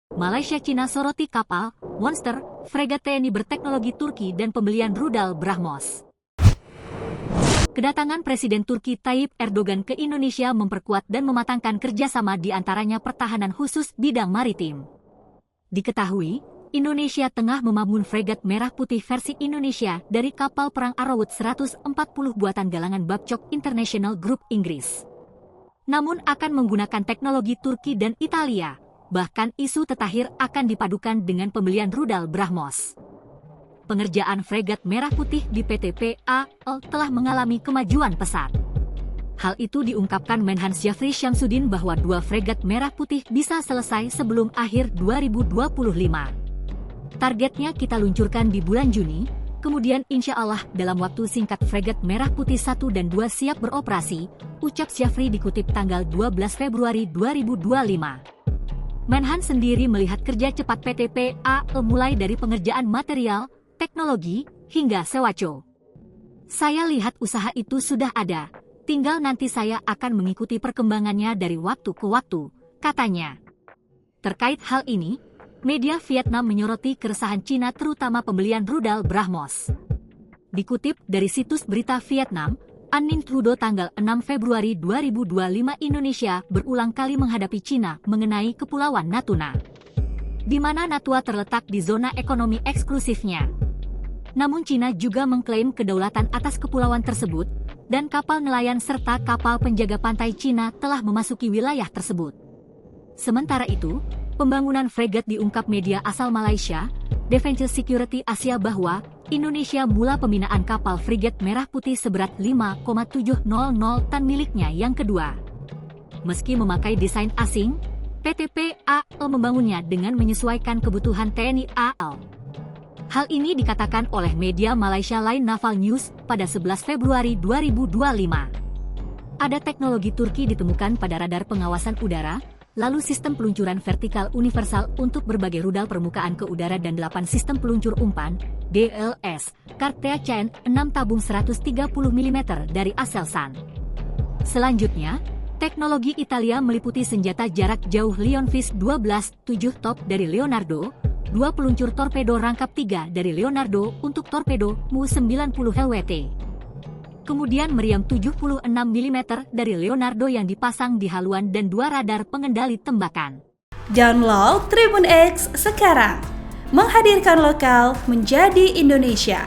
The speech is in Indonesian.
Malaysia-Cina soroti kapal, Monster, fregat TNI berteknologi Turki dan pembelian rudal BrahMos. Kedatangan Presiden Turki Tayyip Erdogan ke Indonesia memperkuat dan mematangkan kerjasama di antaranya pertahanan khusus bidang maritim. Diketahui, Indonesia tengah membangun fregat merah putih versi Indonesia dari kapal perang Arrowood 140 buatan galangan Babcock International Group Inggris. Namun akan menggunakan teknologi Turki dan Italia, bahkan isu terakhir akan dipadukan dengan pembelian rudal BrahMos. Pengerjaan fregat merah putih di PT PAL telah mengalami kemajuan pesat. Hal itu diungkapkan Menhan Syafri Syamsuddin bahwa 2 fregat merah putih bisa selesai sebelum akhir 2025. Targetnya kita luncurkan di bulan Juni, kemudian insya Allah dalam waktu singkat fregat merah putih 1 dan 2 siap beroperasi, ucap Syafri dikutip tanggal 12 Februari 2025. Menhan sendiri melihat kerja cepat PT PAL mulai dari pengerjaan material, teknologi, hingga sewaco. Saya lihat usaha itu sudah ada, tinggal nanti saya akan mengikuti perkembangannya dari waktu ke waktu, katanya. Terkait hal ini, media Vietnam menyoroti keresahan Cina terutama pembelian rudal BrahMos. Dikutip dari situs berita Vietnam, An Ninh Thu Do tanggal 6 Februari 2025 Indonesia berulang kali menghadapi Cina mengenai Kepulauan Natuna, di mana Natua terletak di zona ekonomi eksklusifnya. Namun Cina juga mengklaim kedaulatan atas kepulauan tersebut, dan kapal nelayan serta kapal penjaga pantai Cina telah memasuki wilayah tersebut. Sementara itu, pembangunan fregat diungkap media asal Malaysia, Defense Security Asia bahwa Indonesia mula pembinaan kapal fregat merah putih seberat 5,700 ton miliknya yang kedua. Meski memakai desain asing, PT PAL membangunnya dengan menyesuaikan kebutuhan TNI AL. Hal ini dikatakan oleh media Malaysia lain Naval News pada 11 Februari 2025. Ada teknologi Turki ditemukan pada radar pengawasan udara, lalu sistem peluncuran vertikal universal untuk berbagai rudal permukaan ke udara dan 8 sistem peluncur umpan, DLS, Kartea Caen 6 tabung 130 mm dari Aselsan. Selanjutnya, teknologi Italia meliputi senjata jarak jauh Leonfish 12-7 top dari Leonardo, 2 peluncur torpedo rangkap 3 dari Leonardo untuk torpedo Mu-90 LWT. Kemudian meriam 76 mm dari Leonardo yang dipasang di haluan dan 2 radar pengendali tembakan. Download Tribun X sekarang, menghadirkan lokal menjadi Indonesia.